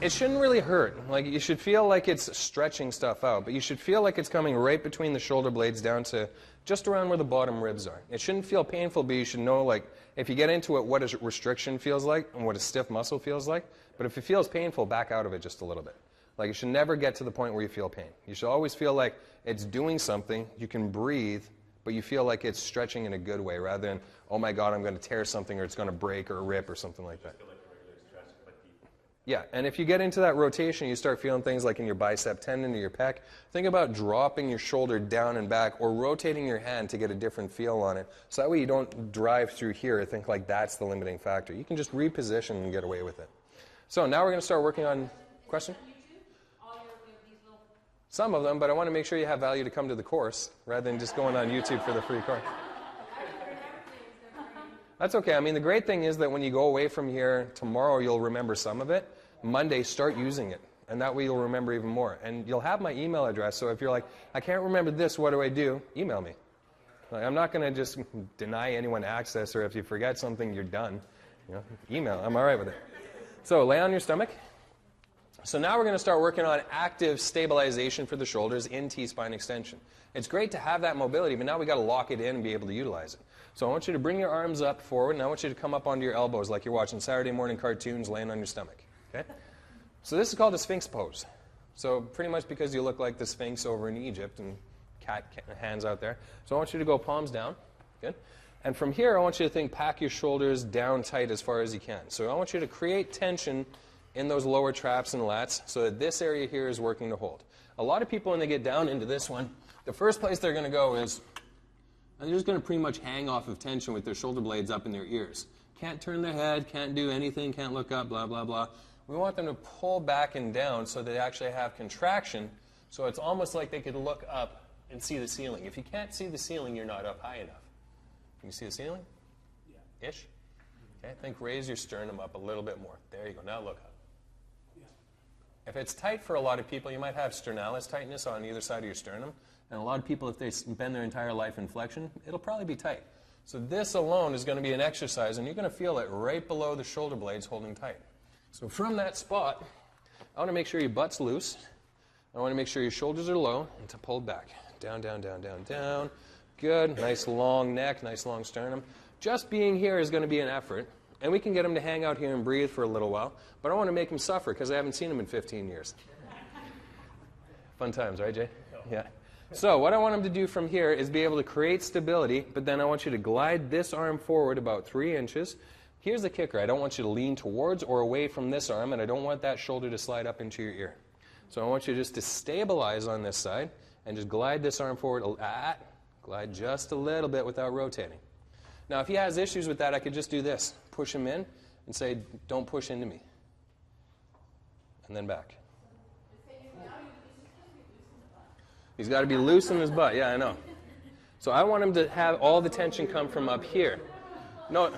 It shouldn't really hurt. Like, you should feel like it's stretching stuff out, but you should feel like it's coming right between the shoulder blades down to just around where the bottom ribs are. It shouldn't feel painful, but you should know, like, if you get into it, what a restriction feels like and what a stiff muscle feels like. But if it feels painful, back out of it just a little bit. Like, you should never get to the point where you feel pain. You should always feel like it's doing something, you can breathe, but you feel like it's stretching in a good way rather than, oh my God, I'm going to tear something or it's going to break or rip or something like that. Yeah, and if you get into that rotation, you start feeling things like in your bicep tendon or your pec. Think about dropping your shoulder down and back or rotating your hand to get a different feel on it. So that way you don't drive through here and think like that's the limiting factor. You can just reposition and get away with it. So now we're going to start working on, question? Some of them, but I want to make sure you have value to come to the course rather than just going on YouTube for the free course. That's okay. I mean, the great thing is that when you go away from here, tomorrow you'll remember some of it. Monday, start using it. And that way you'll remember even more. And you'll have my email address, so if you're like, I can't remember this, what do I do? Email me. Like, I'm not going to just deny anyone access, or if you forget something, you're done. You know, email. I'm all right with it. So lay on your stomach. So now we're going to start working on active stabilization for the shoulders in T-spine extension. It's great to have that mobility, but now we've got to lock it in and be able to utilize it. So I want you to bring your arms up forward, and I want you to come up onto your elbows like you're watching Saturday morning cartoons laying on your stomach. Okay? So this is called a Sphinx pose. So pretty much because you look like the Sphinx over in Egypt and cat hands out there. So I want you to go palms down. Good. And from here, I want you to think pack your shoulders down tight as far as you can. So I want you to create tension in those lower traps and lats so that this area here is working to hold. A lot of people, when they get down into this one, the first place they're going to go is they're just going to pretty much hang off of tension with their shoulder blades up in their ears. Can't turn their head, can't do anything, can't look up, blah, blah, blah. We want them to pull back and down so they actually have contraction, so it's almost like they could look up and see the ceiling. If you can't see the ceiling, you're not up high enough. Can you see the ceiling? Yeah. Ish? Okay, I think raise your sternum up a little bit more. There you go. Now look up. If it's tight for a lot of people, you might have sternalis tightness on either side of your sternum. And a lot of people, if they spend their entire life in flexion, it'll probably be tight. So this alone is going to be an exercise, and you're going to feel it right below the shoulder blades holding tight. So from that spot, I want to make sure your butt's loose. I want to make sure your shoulders are low and to pull back. Down, down, down, down, down. Good. Nice long neck, nice long sternum. Just being here is going to be an effort. And we can get them to hang out here and breathe for a little while. But I want to make them suffer because I haven't seen them in 15 years. Fun times, right, Jay? Yeah. So what I want them to do from here is be able to create stability, but then I want you to glide this arm forward about 3 inches. Here's the kicker. I don't want you to lean towards or away from this arm, and I don't want that shoulder to slide up into your ear. So I want you just to stabilize on this side and just glide this arm forward. Glide just a little bit without rotating. Now, if he has issues with that, I could just do this. Push him in and say, don't push into me. And then back. He's got to be loose in his butt. Yeah, I know. So I want him to have all the tension come from up here. No,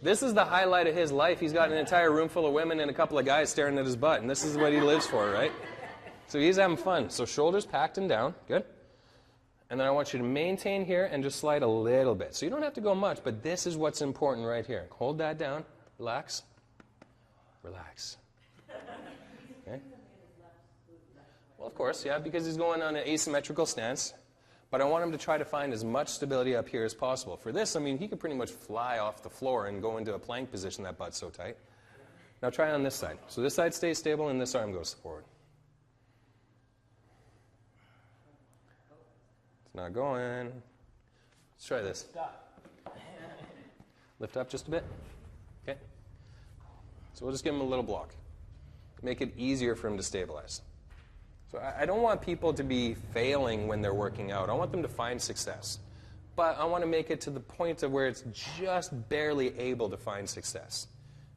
this is the highlight of his life. He's got an entire room full of women and a couple of guys staring at his butt, and this is what he lives for, right? So he's having fun. So shoulders packed and down. Good. And then I want you to maintain here and just slide a little bit. So you don't have to go much, but this is what's important right here. Hold that down. Relax. Relax. Okay. Well, of course, yeah, because he's going on an asymmetrical stance. But I want him to try to find as much stability up here as possible. For this, I mean, he could pretty much fly off the floor and go into a plank position. That butt's so tight. Now try on this side. So this side stays stable and this arm goes forward. It's not going. Let's try this. Lift up just a bit. Okay. So we'll just give him a little block. Make it easier for him to stabilize. So I don't want people to be failing when they're working out. I want them to find success. But I want to make it to the point of where it's just barely able to find success.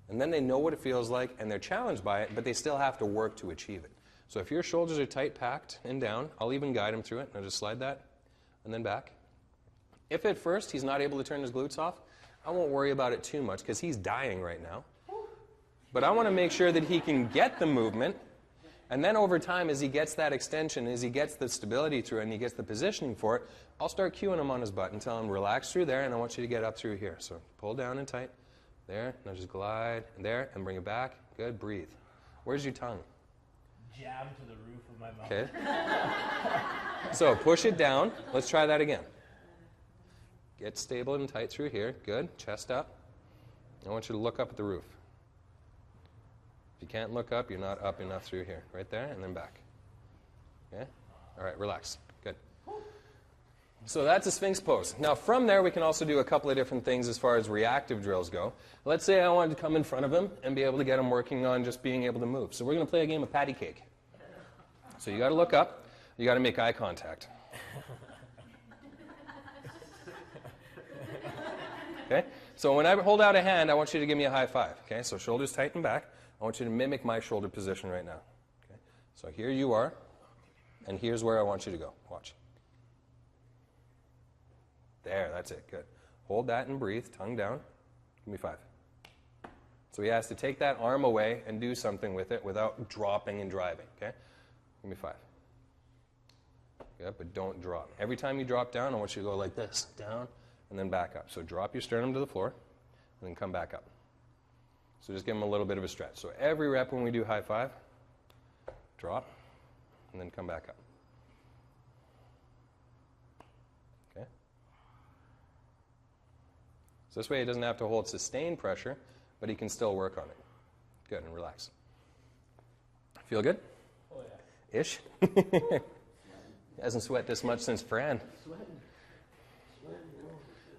And then they know what it feels like, and they're challenged by it, but they still have to work to achieve it. So if your shoulders are tight, packed, and down, I'll even guide him through it. I'll just slide that, and then back. If at first he's not able to turn his glutes off, I won't worry about it too much, because he's dying right now. But I want to make sure that he can get the movement. And then over time, as he gets that extension, as he gets the stability through it, and he gets the positioning for it, I'll start cueing him on his butt and tell him, relax through there, and I want you to get up through here. So pull down and tight. There. Now just glide. And there. And bring it back. Good. Breathe. Where's your tongue? Jab to the roof of my mouth. Okay. So push it down. Let's try that again. Get stable and tight through here. Good. Chest up. I want you to look up at the roof. If you can't look up, you're not up enough through here. Right there, and then back. Okay? All right, relax. Good. So that's a Sphinx pose. Now from there, we can also do a couple of different things as far as reactive drills go. Let's say I wanted to come in front of him and be able to get him working on just being able to move. So we're going to play a game of patty cake. So you got to look up. You got to make eye contact. Okay? So when I hold out a hand, I want you to give me a high five. Okay? So shoulders tighten back. I want you to mimic my shoulder position right now. Okay? So here you are, and here's where I want you to go. Watch. There, that's it. Good. Hold that and breathe. Tongue down. Give me 5. So he has to take that arm away and do something with it without dropping and driving. Okay? Give me 5. Good, but don't drop. Every time you drop down, I want you to go like this. Down, and then back up. So drop your sternum to the floor, and then come back up. So just give him a little bit of a stretch. So every rep when we do high five, drop, and then come back up. Okay? So this way he doesn't have to hold sustained pressure, but he can still work on it. Good, and relax. Feel good? Oh, yeah. Ish? He hasn't sweat this much since Fran.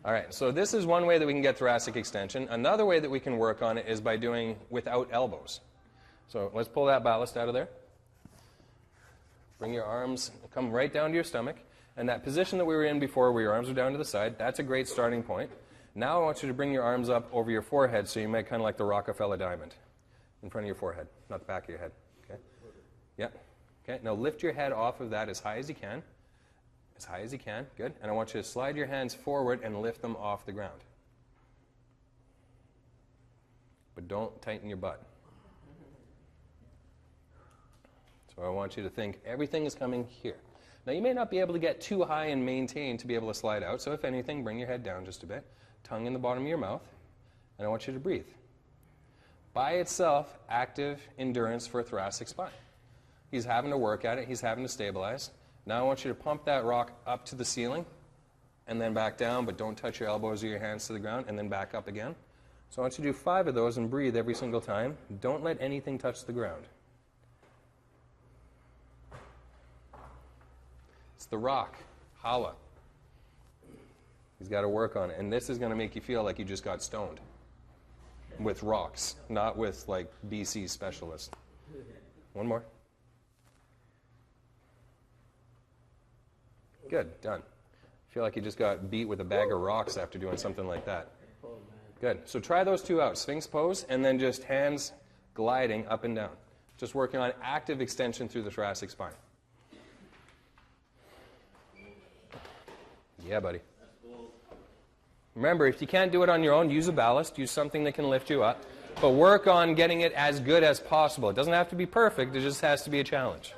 All right, so this is one way that we can get thoracic extension. Another way that we can work on it is by doing without elbows. So let's pull that ballast out of there. Bring your arms, come right down to your stomach. And that position that we were in before where your arms are down to the side, that's a great starting point. Now I want you to bring your arms up over your forehead so you make kind of like the Rockefeller diamond in front of your forehead, not the back of your head. Okay? Yeah. Okay, now lift your head off of that as high as you can. As high as you can. Good. And I want you to slide your hands forward and lift them off the ground. But don't tighten your butt. So I want you to think everything is coming here. Now you may not be able to get too high and maintain to be able to slide out. So if anything, bring your head down just a bit. Tongue in the bottom of your mouth. And I want you to breathe. By itself, active endurance for a thoracic spine. He's having to work at it. He's having to stabilize. Now I want you to pump that rock up to the ceiling and then back down, but don't touch your elbows or your hands to the ground, and then back up again. So I want you to do 5 of those and breathe every single time. Don't let anything touch the ground. It's the rock, Hala. He's got to work on it. And this is going to make you feel like you just got stoned with rocks, not with like BC specialist. One more. Good, done. Feel like you just got beat with a bag of rocks after doing something like that. Good. So try those 2 out. Sphinx pose, and then just hands gliding up and down. Just working on active extension through the thoracic spine. Yeah, buddy. Remember, if you can't do it on your own, use a ballast. Use something that can lift you up. But work on getting it as good as possible. It doesn't have to be perfect. It just has to be a challenge.